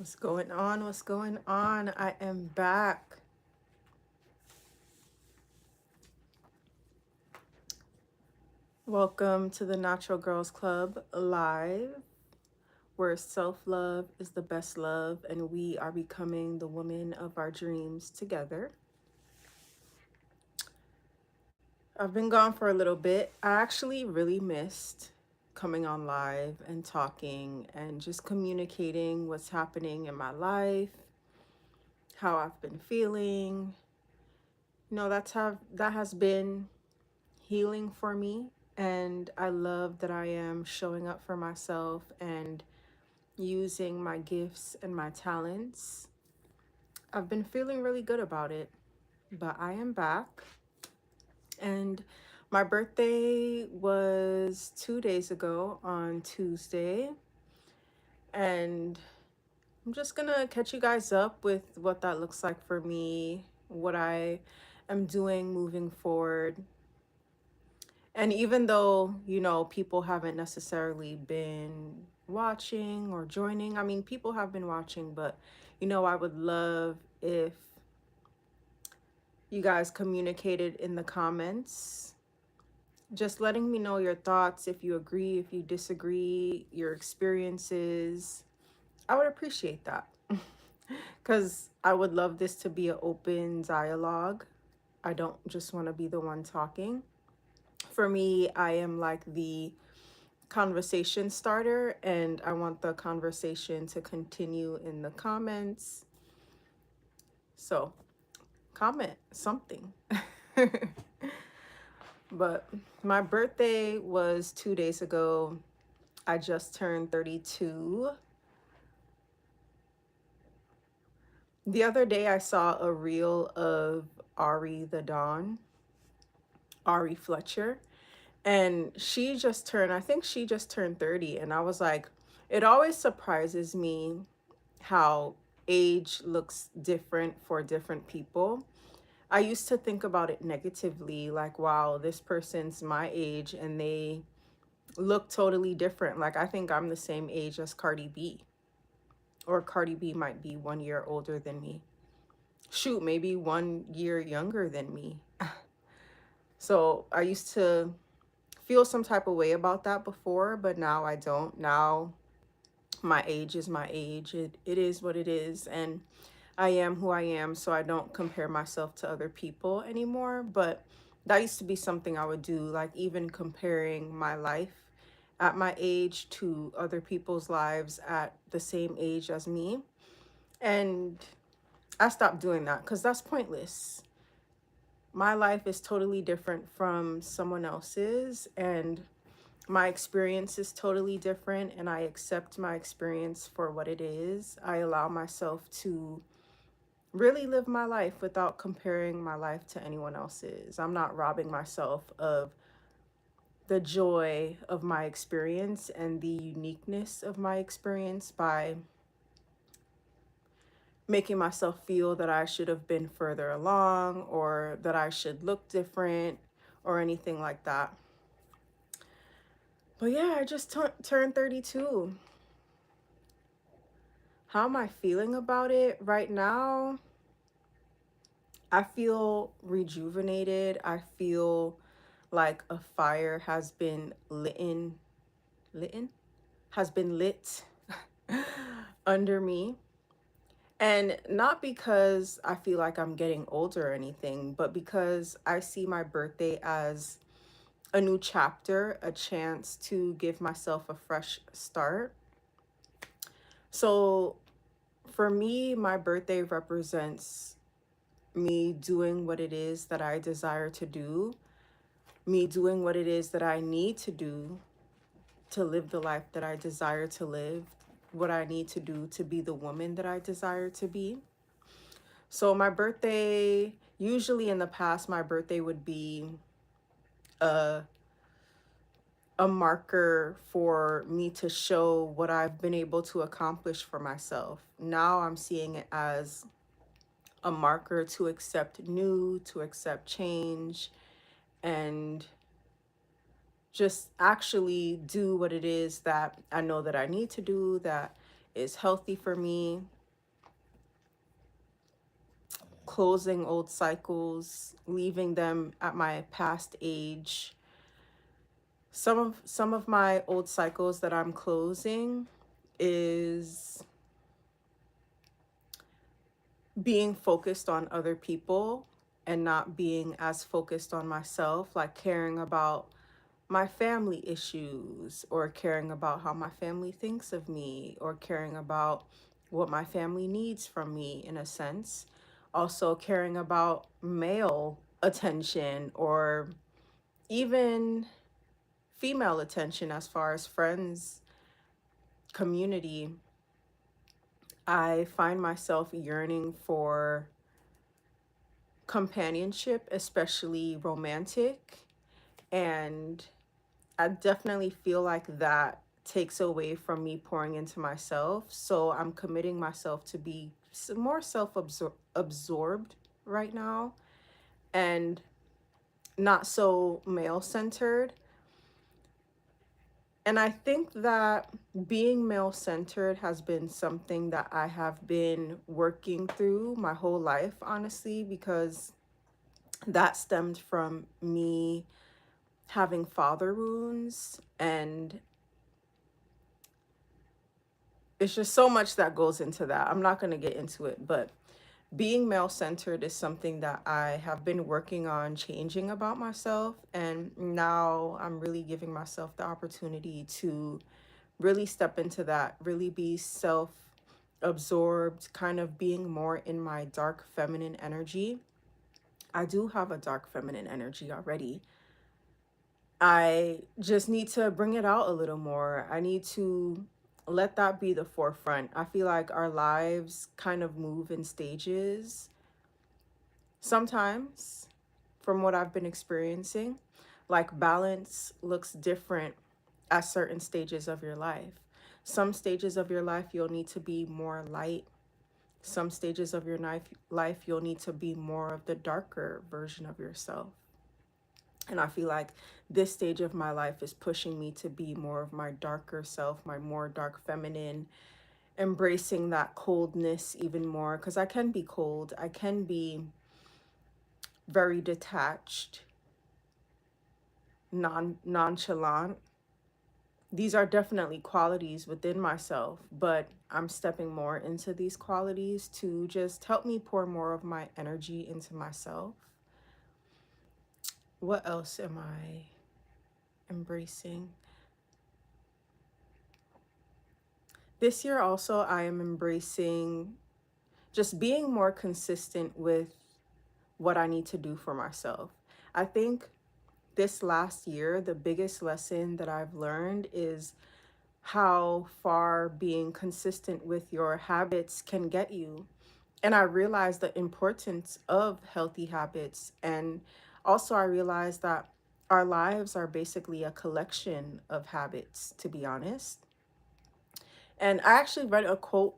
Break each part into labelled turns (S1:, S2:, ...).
S1: What's going on? What's going on? I am back. Welcome to the Natural Girls Club Live, where self love is the best love and we are becoming the woman of our dreams together. I've been gone for a little bit. I actually really missed coming on live and talking and just communicating what's happening in my life, how I've been feeling. That has been healing for me, and I love that I am showing up for myself and using my gifts and my talents. I've been feeling really good about it, but I am back, and my birthday was 2 days ago on Tuesday, and I'm just gonna catch you guys up with what that looks like for me, what I am doing moving forward. And even though, people haven't necessarily been watching or joining, I mean, people have been watching, but, I would love if you guys communicated in the comments, just letting me know your thoughts, if you agree, if you disagree, your experiences. I would appreciate that because I would love this to be an open dialogue. I don't just want to be the one talking. For me, I am like the conversation starter, and I want the conversation to continue in the comments. So, comment something. But my birthday was 2 days ago. I just turned 32. The other day, I saw a reel of Ari the Dawn, Ari Fletcher, and I think she just turned 30. And I was like, it always surprises me how age looks different for different people. I used to think about it negatively, like, wow, this person's my age and they look totally different. Like, I think I'm the same age as Cardi B, or Cardi B might be 1 year older than me. Shoot, maybe 1 year younger than me. So I used to feel some type of way about that before, but now I don't. Now my age is my age. It is what it is. And I am who I am, so I don't compare myself to other people anymore. But that used to be something I would do, like even comparing my life at my age to other people's lives at the same age as me. And I stopped doing that because that's pointless. My life is totally different from someone else's, and my experience is totally different, and I accept my experience for what it is. I allow myself to really live my life without comparing my life to anyone else's. I'm not robbing myself of the joy of my experience and the uniqueness of my experience by making myself feel that I should have been further along or that I should look different or anything like that. But yeah, I just turned 32. How am I feeling about it right now? I feel rejuvenated. I feel like a fire has been lit under me. And not because I feel like I'm getting older or anything, but because I see my birthday as a new chapter, a chance to give myself a fresh start. So for me, my birthday represents me doing what it is that I desire to do, me doing what it is that I need to do to live the life that I desire to live, what I need to do to be the woman that I desire to be. So my birthday, usually in the past, my birthday would be a marker for me to show what I've been able to accomplish for myself. Now I'm seeing it as a marker to accept new, to accept change, and just actually do what it is that I know that I need to do, that is healthy for me. closing old cycles, leaving them at my past age. Some of my old cycles that I'm closing is being focused on other people and not being as focused on myself, like caring about my family issues or caring about how my family thinks of me or caring about what my family needs from me in a sense. Also caring about male attention or even female attention as far as friends, community. I find myself yearning for companionship, especially romantic. And I definitely feel like that takes away from me pouring into myself. So I'm committing myself to be more absorbed right now and not so male centered. And I think that being male centered has been something that I have been working through my whole life, honestly, because that stemmed from me having father wounds, and it's just so much that goes into that. I'm not going to get into it, but being male centered is something that I have been working on changing about myself. And now I'm really giving myself the opportunity to really step into that, really be self absorbed, kind of being more in my dark feminine energy. I do have a dark feminine energy already. I just need to bring it out a little more. I need to let that be the forefront. I feel like our lives kind of move in stages sometimes, from what I've been experiencing. Like balance looks different at certain stages of your life. Some stages of your life, you'll need to be more light. Some stages of your life, you'll need to be more of the darker version of yourself. And I feel like this stage of my life is pushing me to be more of my darker self, my more dark feminine, embracing that coldness even more. Because I can be cold, I can be very detached, nonchalant. These are definitely qualities within myself, but I'm stepping more into these qualities to just help me pour more of my energy into myself. What else am I embracing? This year also, I am embracing just being more consistent with what I need to do for myself. I think this last year, the biggest lesson that I've learned is how far being consistent with your habits can get you. And I realized the importance of healthy habits. And also, I realized that our lives are basically a collection of habits, to be honest. And I actually read a quote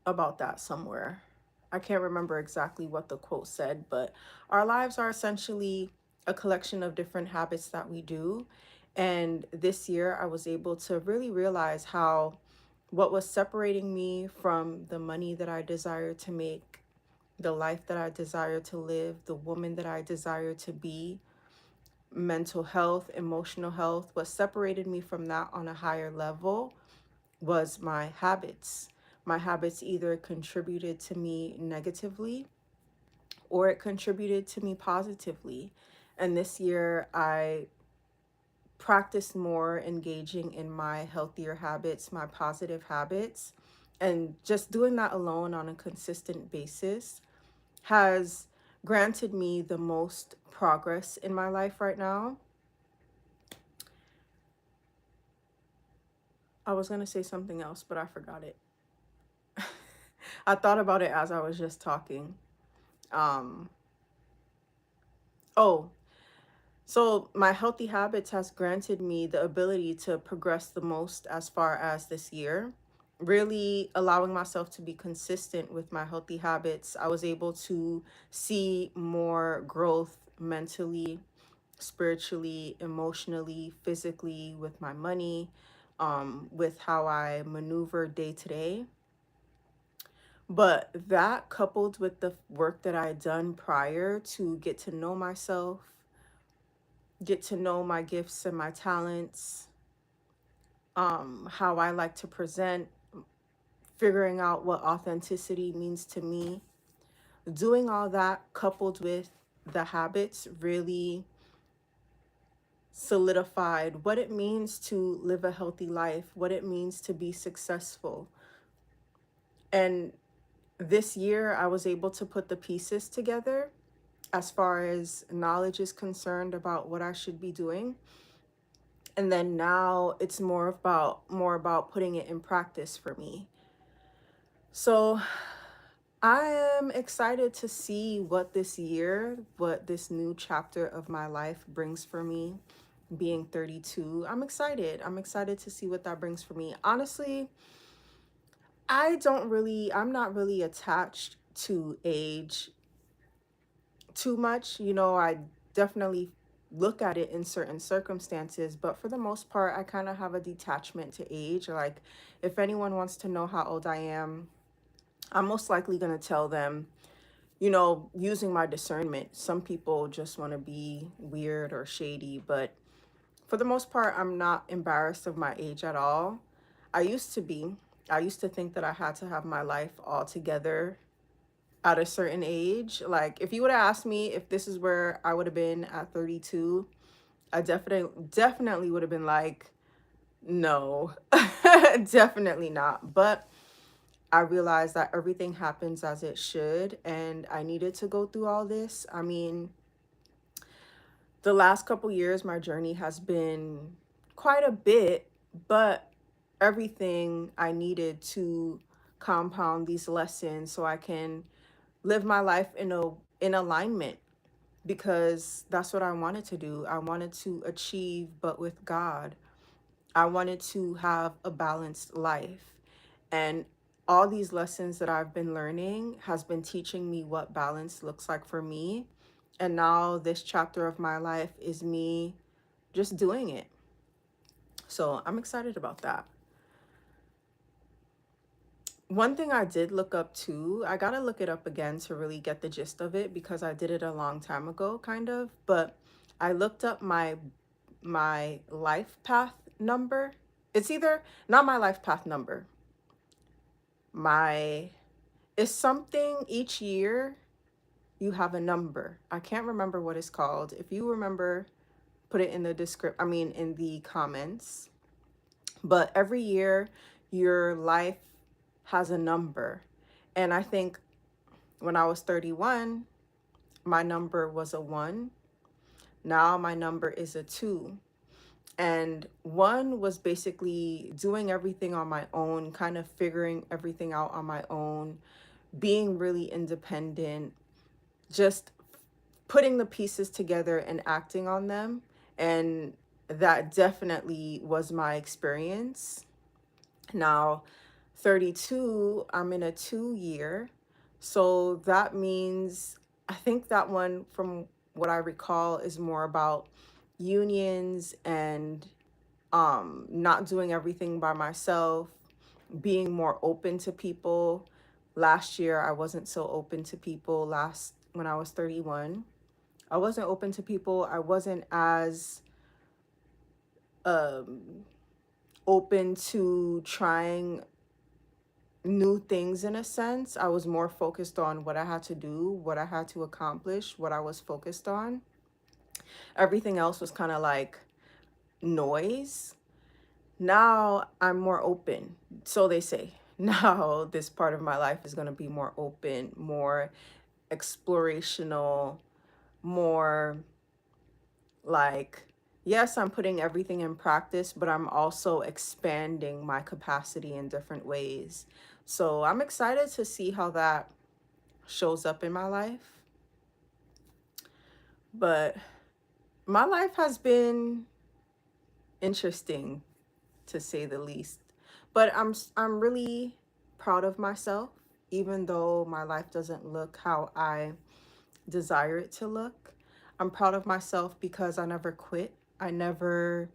S1: about that somewhere. I can't remember exactly what the quote said, but our lives are essentially a collection of different habits that we do. And this year, I was able to really realize how what was separating me from the money that I desire to make, the life that I desire to live, the woman that I desire to be, mental health, emotional health, what separated me from that on a higher level was my habits. My habits either contributed to me negatively or it contributed to me positively. And this year, I practiced more engaging in my healthier habits, my positive habits. And just doing that alone on a consistent basis has granted me the most progress in my life right now. I was going to say something else, but I forgot it. I thought about it as I was just talking. Um, oh, so my healthy habits has granted me the ability to progress the most as far as this year. Really allowing myself to be consistent with my healthy habits, I was able to see more growth mentally, spiritually, emotionally, physically, with my money, with how I maneuver day to day. But that coupled with the work that I had done prior to get to know myself, get to know my gifts and my talents, how I like to present, figuring out what authenticity means to me, doing all that coupled with the habits really solidified what it means to live a healthy life, what it means to be successful. And this year, I was able to put the pieces together as far as knowledge is concerned about what I should be doing. And then now it's more about putting it in practice for me. So I am excited to see what this new chapter of my life brings for me. Being 32, I'm excited. I'm excited to see what that brings for me. Honestly, I'm not really attached to age too much. I definitely look at it in certain circumstances, but for the most part, I kind of have a detachment to age. Like, if anyone wants to know how old I am, I'm most likely going to tell them, using my discernment. Some people just want to be weird or shady, but for the most part, I'm not embarrassed of my age at all. I used to be. I used to think that I had to have my life all together at a certain age. Like, if you would have asked me if this is where I would have been at 32, I definitely would have been like, no, definitely not. But I realized that everything happens as it should, and I needed to go through all this. I mean, the last couple years, my journey has been quite a bit, but everything I needed to compound these lessons so I can live my life in alignment, because that's what I wanted to do. I wanted to achieve, but with God. I wanted to have a balanced life. And all these lessons that I've been learning has been teaching me what balance looks like for me. And now this chapter of my life is me just doing it. So I'm excited about that. One thing I did look up too, I gotta look it up again to really get the gist of it because I did it a long time ago, kind of. But I looked up my life path number. It's either not my life path number. My It's something each year you have a number. I can't remember what it's called. If you remember, put it in the in the comments. But every year your life has a number. And I think when I was 31, my number was a 1. Now my number is a 2. And 1 was basically doing everything on my own, kind of figuring everything out on my own, being really independent, just putting the pieces together and acting on them. And that definitely was my experience. Now, 32, I'm in a 2 year. So that means, I think that one, from what I recall, is more about unions and not doing everything by myself, being more open to people. Last year, I wasn't so open to people. When I was 31, I wasn't open to people. I wasn't as um, open to trying new things in a sense. I was more focused on what I had to do, what I had to accomplish, what I was focused on. Everything else was kind of like noise. Now I'm more open. So they say. Now this part of my life is going to be more open, more explorational, more like, yes, I'm putting everything in practice, but I'm also expanding my capacity in different ways. So I'm excited to see how that shows up in my life. But my life has been interesting, to say the least. But I'm really proud of myself, even though my life doesn't look how I desire it to look. I'm proud of myself because I never quit. I never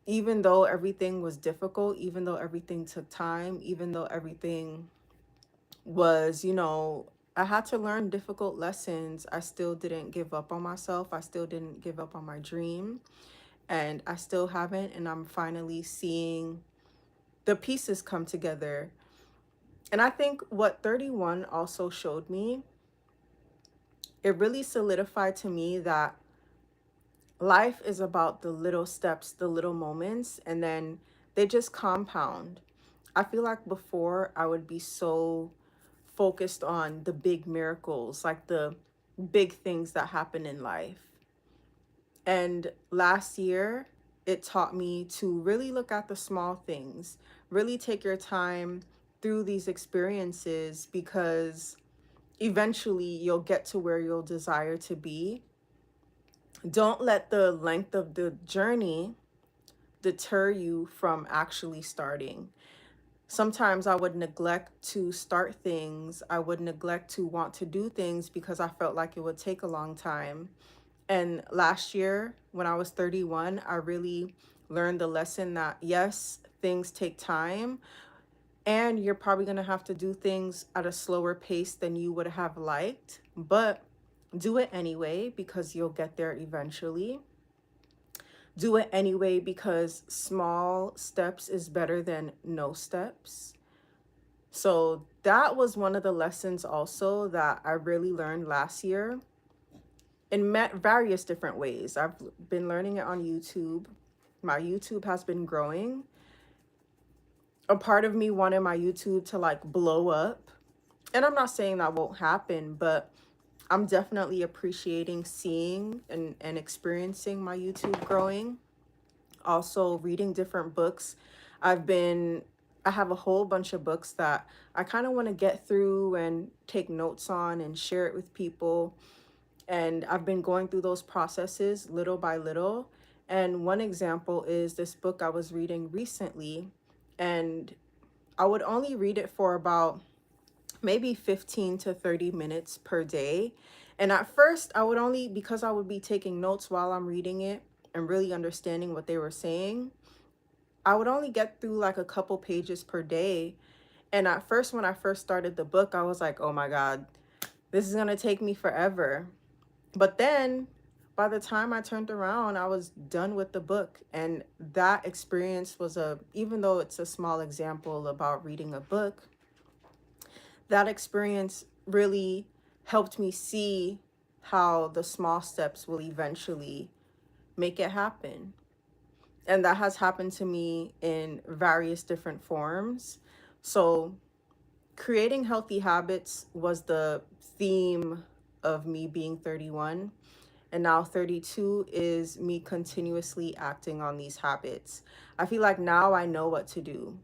S1: Even though everything was difficult, even though everything took time, even though everything was, I had to learn difficult lessons. I still didn't give up on myself. I still didn't give up on my dream. And I still haven't. And I'm finally seeing the pieces come together. And I think what 31 also showed me, it really solidified to me that life is about the little steps, the little moments, and then they just compound. I feel like before I would be so focused on the big miracles, like the big things that happen in life. And last year, it taught me to really look at the small things, really take your time through these experiences, because eventually you'll get to where you'll desire to be. Don't let the length of the journey deter you from actually starting. Sometimes I would neglect to start things. I would neglect to want to do things because I felt like it would take a long time. And last year, when I was 31, I really learned the lesson that yes, things take time, and you're probably going to have to do things at a slower pace than you would have liked, but do it anyway because you'll get there eventually. Do it anyway because small steps is better than no steps. So that was one of the lessons also that I really learned last year in various different ways. I've been learning it on YouTube. My YouTube has been growing. A part of me wanted my YouTube to like blow up. And I'm not saying that won't happen, but I'm definitely appreciating seeing and experiencing my YouTube growing. Also reading different books. I have a whole bunch of books that I kind of want to get through and take notes on and share it with people. And I've been going through those processes little by little. And one example is this book I was reading recently, and I would only read it for about maybe 15 to 30 minutes per day. And at first, I would only, because I would be taking notes while I'm reading it and really understanding what they were saying, I would only get through like a couple pages per day. And at first, when I first started the book, I was like, oh my God, this is going to take me forever. But then by the time I turned around, I was done with the book. And that experience was even though it's a small example about reading a book, that experience really helped me see how the small steps will eventually make it happen. And that has happened to me in various different forms. So, creating healthy habits was the theme of me being 31. And now 32 is me continuously acting on these habits. I feel like now I know what to do.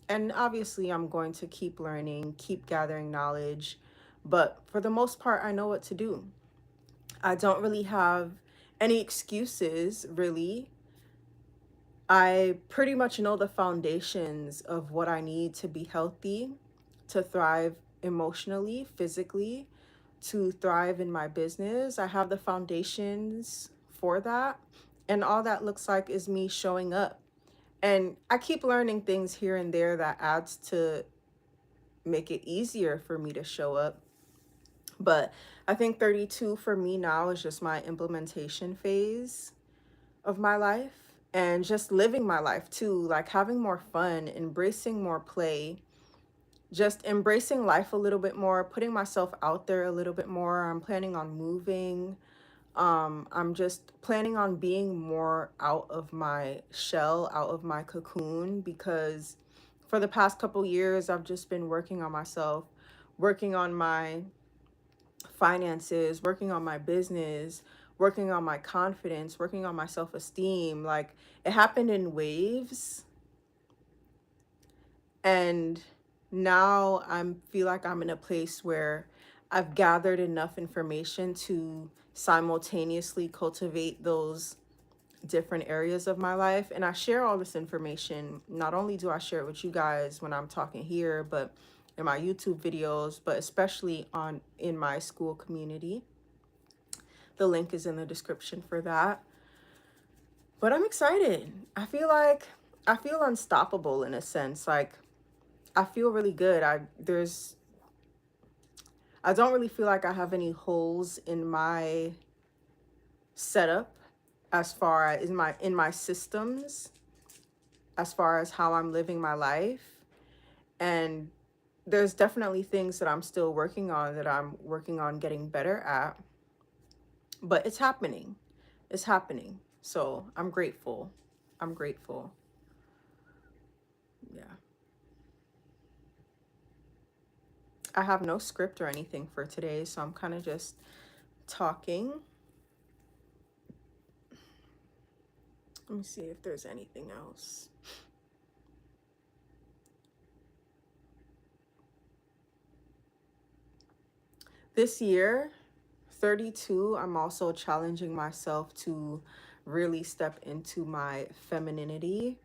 S1: And obviously, I'm going to keep learning, keep gathering knowledge. But for the most part, I know what to do. I don't really have any excuses, really. I pretty much know the foundations of what I need to be healthy, to thrive emotionally, physically, to thrive in my business. I have the foundations for that. And all that looks like is me showing up. And I keep learning things here and there that adds to make it easier for me to show up. But I think 32 for me now is just my implementation phase of my life and just living my life too, like having more fun, embracing more play, just embracing life a little bit more, putting myself out there a little bit more. I'm planning on moving. I'm just planning on being more out of my shell, out of my cocoon, because for the past couple years, I've just been working on myself, working on my finances, working on my business, working on my confidence, working on my self-esteem. Like it happened in waves. And now I'm feel like I'm in a place where I've gathered enough information to simultaneously cultivate those different areas of my life. And I share all this information. Not only do I share it with you guys when I'm talking here, but in my YouTube videos, but especially on in my school community. The link is in the description for that. But I'm excited. I feel unstoppable in a sense. Like I feel really good. There's I don't really feel like I have any holes in my setup as far as in my systems, as far as how I'm living my life. And there's definitely things that I'm still working on, that I'm working on getting better at, but it's happening. It's happening. So I'm grateful. I'm grateful. Yeah. I have no script or anything for today, so I'm kind of just talking. Let me see if there's anything else. This year, 32, I'm also challenging myself to really step into my femininity,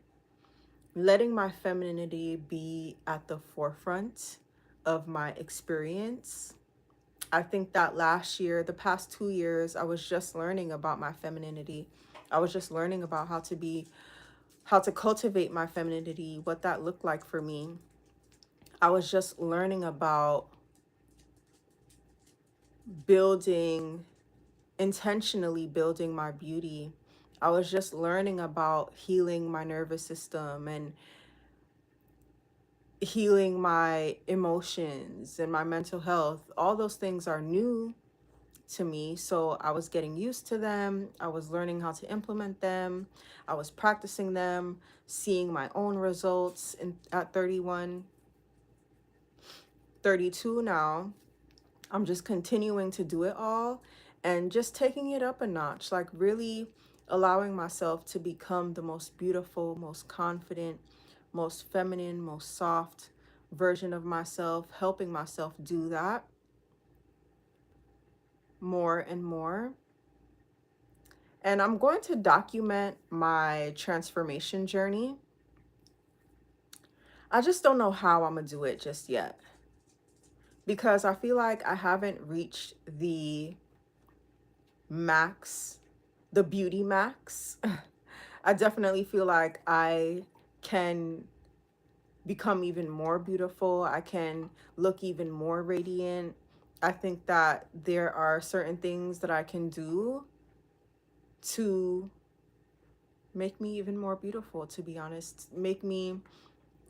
S1: letting my femininity be at the forefront of my experience. I think that last year, the past 2 years, I was just learning about my femininity. I was just learning about how to cultivate my femininity, what that looked like for me. I was just learning about building, intentionally building my beauty. I was just learning about healing my nervous system and healing my emotions and my mental health. All those things are new to me. So I was getting used to them. I was learning how to implement them. I was practicing them, seeing my own results at 31, 32 now. I'm just continuing to do it all and just taking it up a notch, like really allowing myself to become the most beautiful, most confident, most feminine, most soft version of myself, helping myself do that more and more. And I'm going to document my transformation journey. I just don't know how I'm going to do it just yet, because I feel like I haven't reached the max, the beauty max. I definitely feel like I can become even more beautiful. I can look even more radiant. I think that there are certain things that I can do to make me even more beautiful, to be honest, make me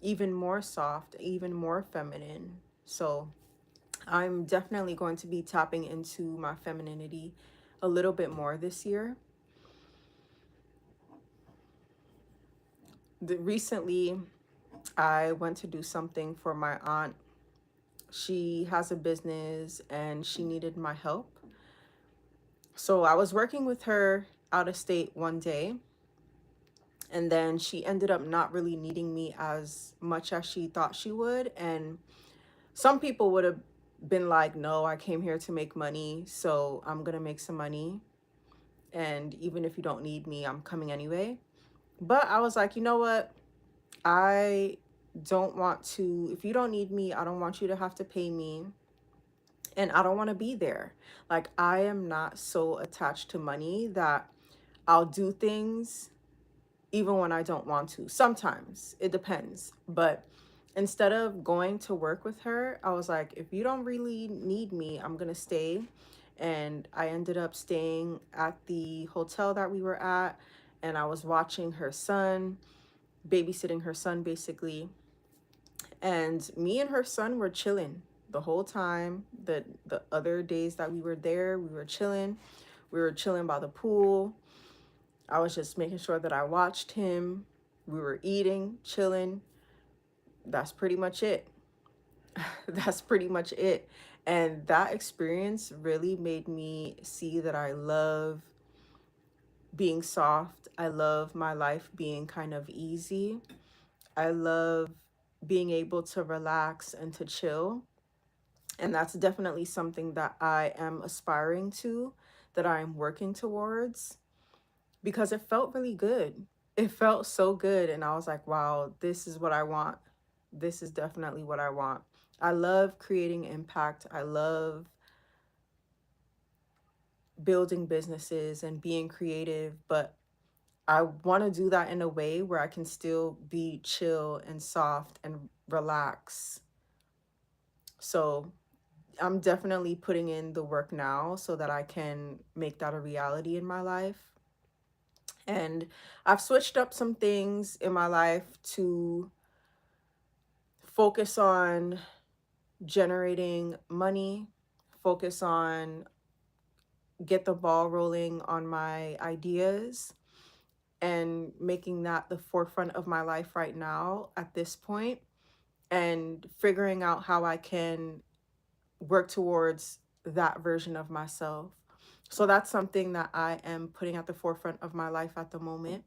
S1: even more soft, even more feminine. So I'm definitely going to be tapping into my femininity a little bit more this year. Recently, I went to do something for my aunt. She has a business and she needed my help. So I was working with her out of state one day, and then she ended up not really needing me as much as she thought she would. And some people would have been like, no, I came here to make money, so I'm gonna make some money. And even if you don't need me, I'm coming anyway. But I was like, you know what? I don't want to, if you don't need me, I don't want you to have to pay me. And I don't want to be there. Like, I am not so attached to money that I'll do things even when I don't want to. Sometimes it depends. But instead of going to work with her, I was like, if you don't really need me, I'm going to stay. And I ended up staying at the hotel that we were at. And I was watching her son, babysitting her son basically. And me and her son were chilling the whole time. The other days that we were there, we were chilling. We were chilling by the pool. I was just making sure that I watched him. We were eating, chilling. That's pretty much it. That's pretty much it. And that experience really made me see that I love being soft. I love my life being kind of easy. I love being able to relax and to chill. And that's definitely something that I am aspiring to, that I am working towards, because it felt really good. It felt so good. And I was like, wow, this is what I want. This is definitely what I want. I love creating impact. I love building businesses and being creative, but I want to do that in a way where I can still be chill and soft and relax. So I'm definitely putting in the work now so that I can make that a reality in my life. And I've switched up some things in my life to focus on generating money, focus on get the ball rolling on my ideas and making that the forefront of my life right now at this point, and figuring out how I can work towards that version of myself. So that's something that I am putting at the forefront of my life at the moment,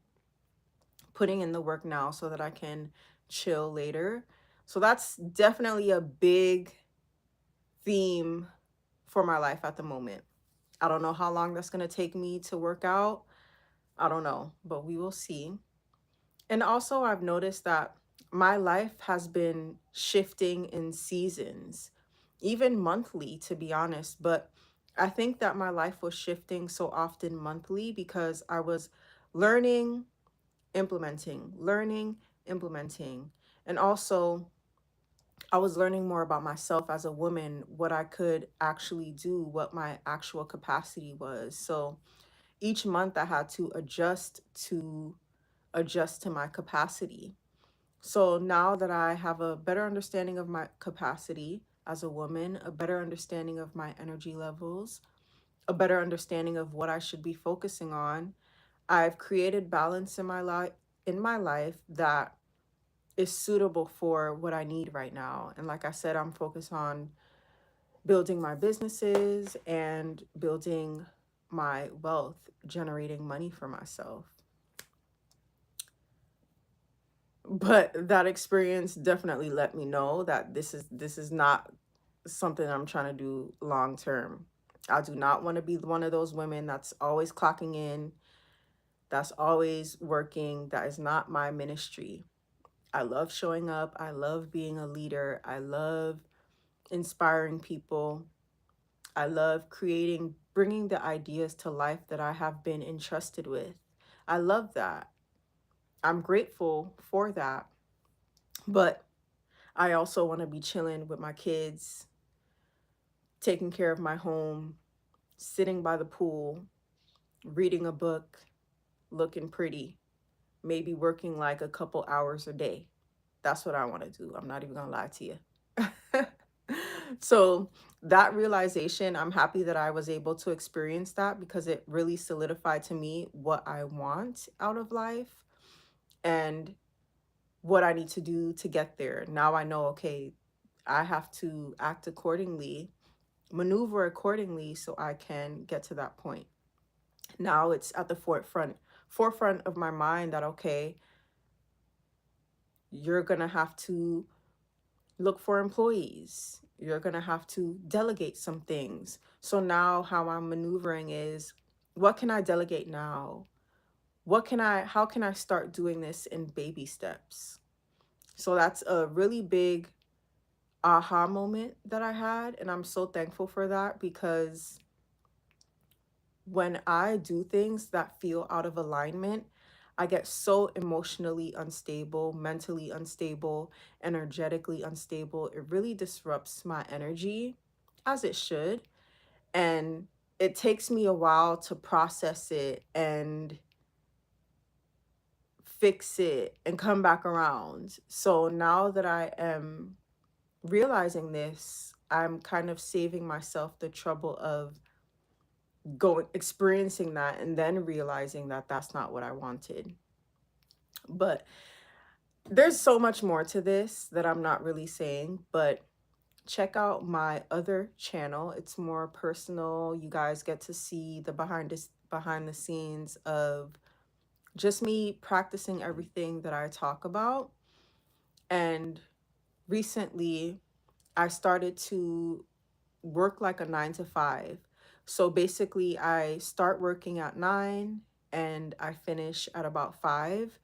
S1: putting in the work now so that I can chill later. So that's definitely a big theme for my life at the moment. I don't know how long that's going to take me to work out. I don't know, but we will see. And also, I've noticed that my life has been shifting in seasons, even monthly, to be honest. But I think that my life was shifting so often monthly because I was learning, learning, implementing. And also, I was learning more about myself as a woman, what I could actually do, what my actual capacity was. So each month I had to adjust to my capacity. So now that I have a better understanding of my capacity as a woman, a better understanding of my energy levels, a better understanding of what I should be focusing on, I've created balance in my life that is suitable for what I need right now. And like I said, I'm focused on building my businesses and building my wealth, generating money for myself. But that experience definitely let me know that this is not something I'm trying to do long term. I do not want to be one of those women that's always clocking in, that's always working. That is not my ministry. I love showing up. I love being a leader. I love inspiring people. I love creating, bringing the ideas to life that I have been entrusted with. I love that. I'm grateful for that. But I also want to be chilling with my kids, taking care of my home, sitting by the pool, reading a book, looking pretty, maybe working like a couple hours a day. That's what I want to do. I'm not even going to lie to you. So, that realization, I'm happy that I was able to experience that because it really solidified to me what I want out of life and what I need to do to get there. Now I know, okay, I have to act accordingly, maneuver accordingly so I can get to that point. Now it's at the forefront of my mind that okay, you're going to have to look for employees. You're going to have to delegate some things. So now how I'm maneuvering is what can I delegate now? How can I start doing this in baby steps? So that's a really big aha moment that I had. And I'm so thankful for that because when I do things that feel out of alignment, I get so emotionally unstable, mentally unstable, energetically unstable. It really disrupts my energy, as it should. And it takes me a while to process it and fix it and come back around. So now that I am realizing this, I'm kind of saving myself the trouble of going experiencing that and then realizing that that's not what I wanted. But there's so much more to this that I'm not really saying, but check out my other channel. It's more personal. You guys get to see the behind the scenes of just me practicing everything that I talk about. And recently I started to work like a 9 to 5. So basically, I start working at 9 and I finish at about 5.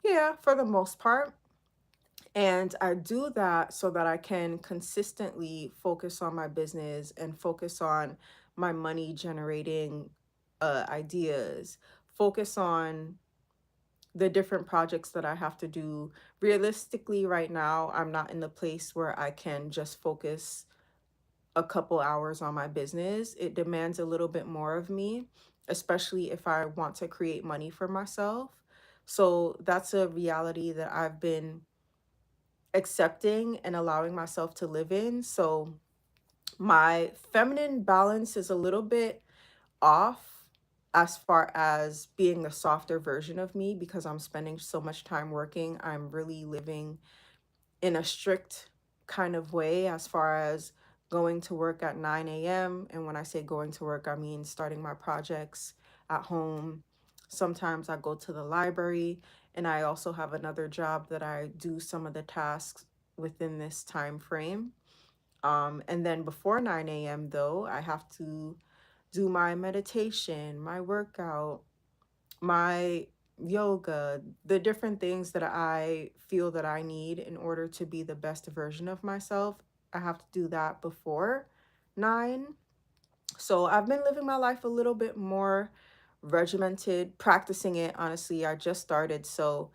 S1: Yeah, for the most part. And I do that so that I can consistently focus on my business and focus on my money generating ideas, focus on the different projects that I have to do. Realistically, right now, I'm not in the place where I can just focus a couple hours on my business. It demands a little bit more of me, especially if I want to create money for myself. So that's a reality that I've been accepting and allowing myself to live in. So my feminine balance is a little bit off as far as being the softer version of me because I'm spending so much time working. I'm really living in a strict kind of way as far as going to work at 9 a.m. And when I say going to work, I mean starting my projects at home. Sometimes I go to the library, and I also have another job that I do some of the tasks within this time frame. And then before 9 a.m., though, I have to do my meditation, my workout, my yoga, the different things that I feel that I need in order to be the best version of myself. I have to do that before 9. So I've been living my life a little bit more regimented, practicing it. Honestly, I just started, so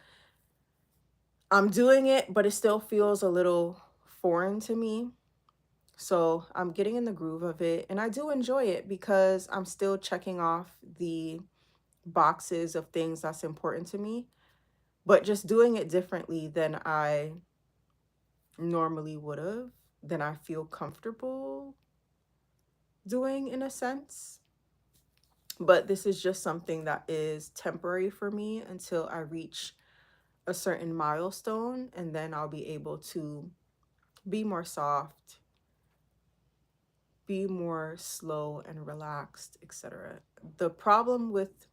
S1: I'm doing it, but it still feels a little foreign to me. So I'm getting in the groove of it, and I do enjoy it because I'm still checking off the boxes of things that's important to me, but just doing it differently than I normally would have, than I feel comfortable doing in a sense. But this is just something that is temporary for me until I reach a certain milestone, and then I'll be able to be more soft, be more slow and relaxed, etc. The problem with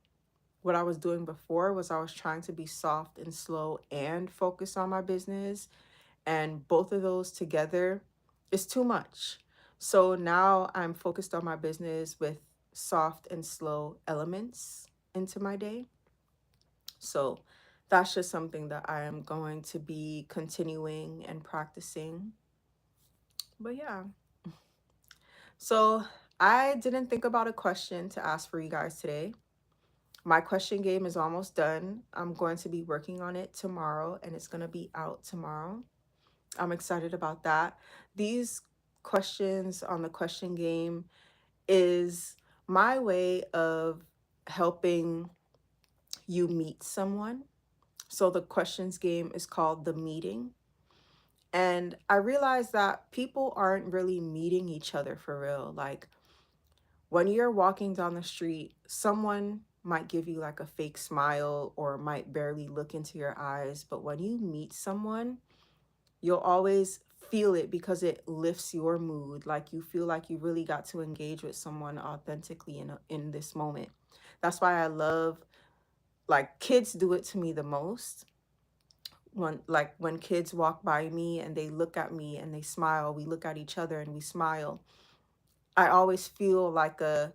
S1: what I was doing before was I was trying to be soft and slow and focus on my business, and both of those together is too much. So now I'm focused on my business with soft and slow elements into my day. So that's just something that I am going to be continuing and practicing. But yeah, so I didn't think about a question to ask for you guys today. My question game is almost done. I'm going to be working on it tomorrow, and it's going to be out tomorrow. I'm excited about that. These questions on the question game is my way of helping you meet someone. So the questions game is called The Meeting. And I realized that people aren't really meeting each other for real. Like when you're walking down the street, someone might give you like a fake smile or might barely look into your eyes. But when you meet someone, you'll always feel it because it lifts your mood. Like you feel like you really got to engage with someone authentically in this moment. That's why I love, like, kids do it to me the most. When kids walk by me and they look at me and they smile, we look at each other and we smile. I always feel like a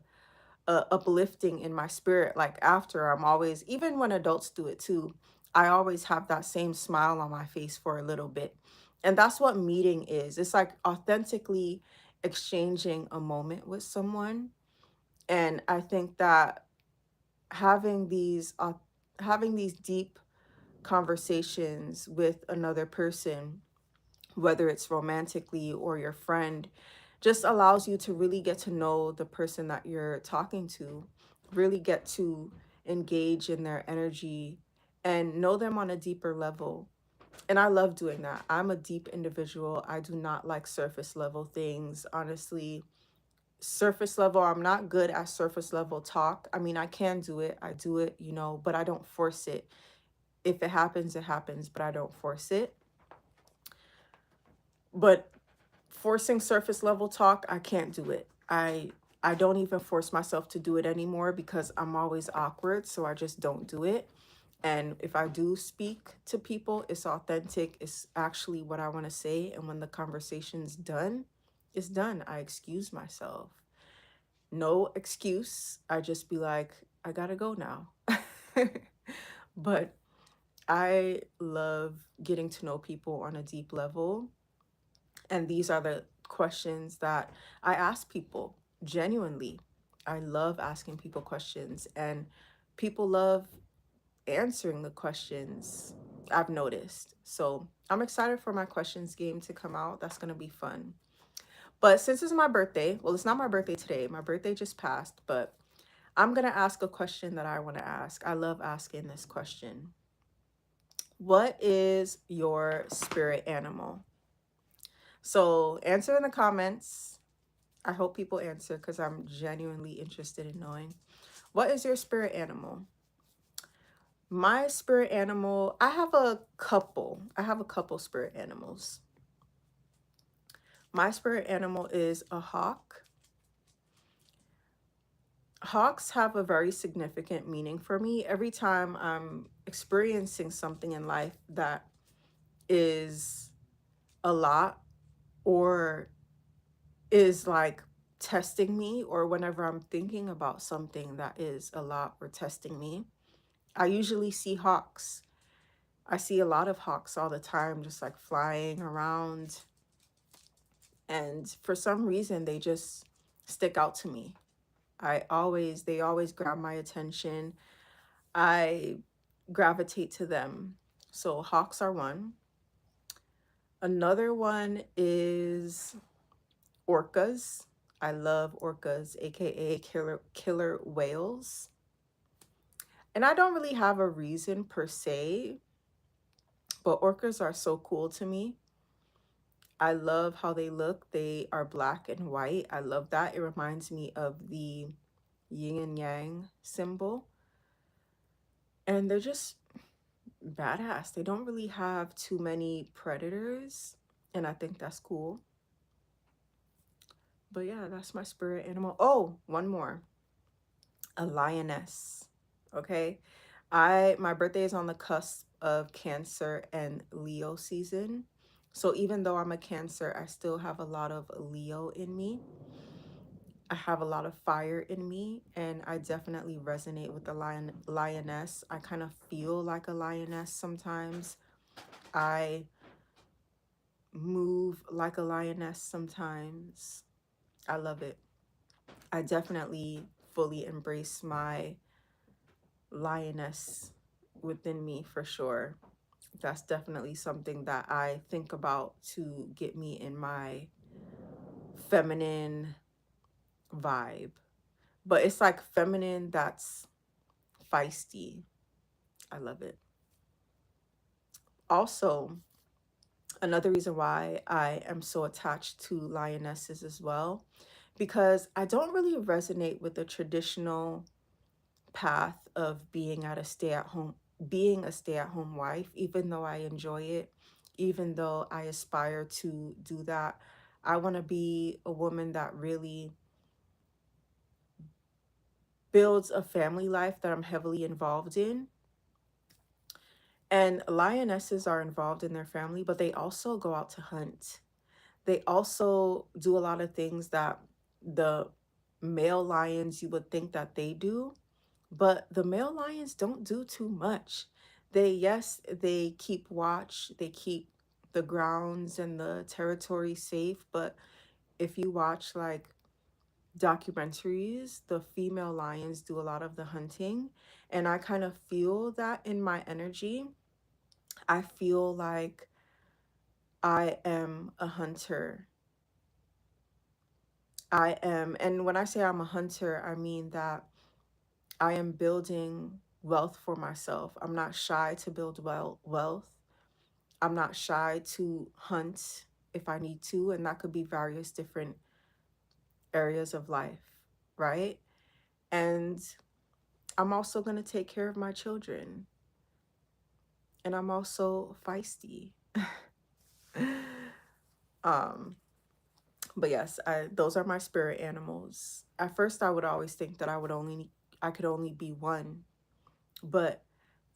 S1: uplifting in my spirit. Like after, I'm always, even when adults do it too, I always have that same smile on my face for a little bit. And that's what meeting is. It's like authentically exchanging a moment with someone. And I think that having these having these deep conversations with another person, whether it's romantically or your friend, just allows you to really get to know the person that you're talking to, really get to engage in their energy and know them on a deeper level. And I love doing that. I'm a deep individual. I do not like surface level things. Honestly, surface level, I'm not good at surface level talk. I mean, I can do it. I do it, but I don't force it. If it happens, it happens, but I don't force it. But forcing surface level talk, I can't do it. I don't even force myself to do it anymore because I'm always awkward, so I just don't do it. And if I do speak to people, it's authentic. It's actually what I want to say, and when the conversation's done, it's done. I excuse myself. No excuse. I just be like, I got to go now. But I love getting to know people on a deep level, and these are the questions that I ask people genuinely. I love asking people questions, and people love answering the questions, I've noticed. So I'm excited for my questions game to come out. That's going to be fun. But since it's my birthday, well, it's not my birthday today. My birthday just passed, but I'm going to ask a question that I want to ask. I love asking this question. What is your spirit animal? So answer in the comments. I hope people answer because I'm genuinely interested in knowing. What is your spirit animal? My spirit animal, I have a couple. I have a couple spirit animals. My spirit animal is a hawk. Hawks have a very significant meaning for me. Every time I'm experiencing something in life that is a lot or is like testing me, or whenever I'm thinking about something that is a lot or testing me, I usually see hawks. I see a lot of hawks all the time, just like flying around. And for some reason, they just stick out to me. They always grab my attention. I gravitate to them. So hawks are one. Another one is orcas. I love orcas, aka killer whales. And I don't really have a reason per se, but orcas are so cool to me. I love how they look. They are black and white. I love that. It reminds me of the yin and yang symbol. And they're just badass. They don't really have too many predators, and I think that's cool. But yeah, that's my spirit animal. Oh, one more. A lioness. Okay? My birthday is on the cusp of Cancer and Leo season. So even though I'm a Cancer, I still have a lot of Leo in me. I have a lot of fire in me, and I definitely resonate with the lioness. I kind of feel like a lioness sometimes. I move like a lioness sometimes. I love it. I definitely fully embrace my lioness within me for sure. That's definitely something that I think about to get me in my feminine vibe. But it's like feminine that's feisty. I love it. Also, another reason why I am so attached to lionesses as well, because I don't really resonate with the traditional path of being a stay-at-home wife, even though I enjoy it, even though I aspire to do that. I want to be a woman that really builds a family life that I'm heavily involved in. And lionesses are involved in their family, but they also go out to hunt. They also do a lot of things that the male lions, you would think that they do, but the male lions don't do too much. Yes, they keep watch, they keep the grounds and the territory safe, but if you watch like documentaries, the female lions do a lot of the hunting, and I kind of feel that in my energy. I feel like I am a hunter. And when I say I'm a hunter, I mean that I am building wealth for myself. I'm not shy to build wealth. I'm not shy to hunt if I need to, and that could be various different areas of life, right? And I'm also going to take care of my children, and I'm also feisty. um but yes, those are my spirit animals. At first I would always think that I could only be one, but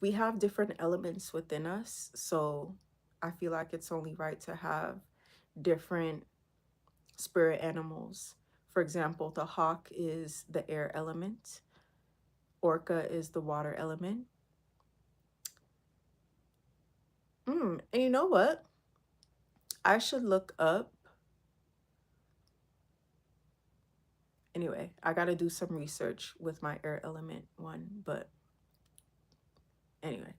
S1: we have different elements within us, so I feel like it's only right to have different spirit animals. For example, the hawk is the air element, orca is the water element. And you know what? I should look up. Anyway, I got to do some research with my air element one, but anyway.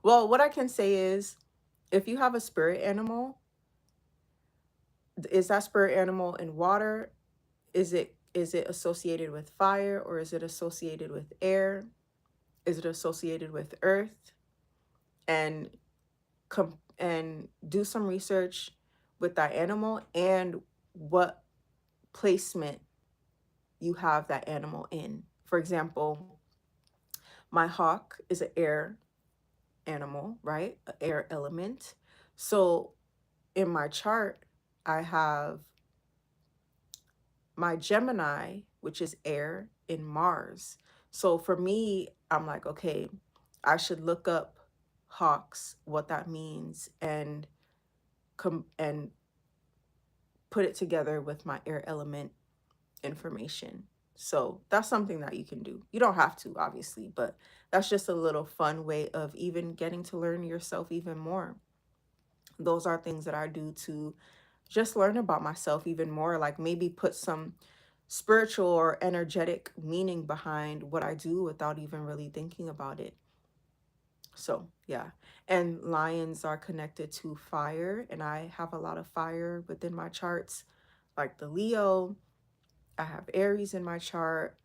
S1: Well, what I can say is if you have a spirit animal, Is that spirit animal in water? Is it associated with fire, or is it associated with air? Is it associated with earth? And and do some research with that animal and what placement you have that animal in. For example, my hawk is an air animal, right? An air element. So in my chart, I have my Gemini, which is air, in Mars. So for me, I'm like, okay, I should look up hawks, what that means, and and put it together with my air element information. So that's something that you can do. You don't have to, obviously, but that's just a little fun way of even getting to learn yourself even more. Those are things that I do to just learn about myself even more, like maybe put some spiritual or energetic meaning behind what I do without even really thinking about it. So, yeah. And lions are connected to fire, and I have a lot of fire within my charts, like the Leo. I have Aries in my chart,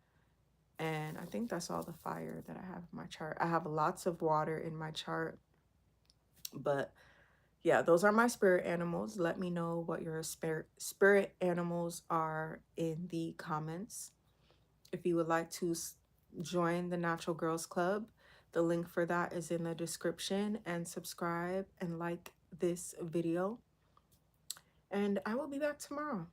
S1: and I think that's all the fire that I have in my chart. I have lots of water in my chart, but yeah, those are my spirit animals. Let me know what your spirit animals are in the comments. If you would like to join the Natural Girls Club, the link for that is in the description, and subscribe and like this video. And I will be back tomorrow.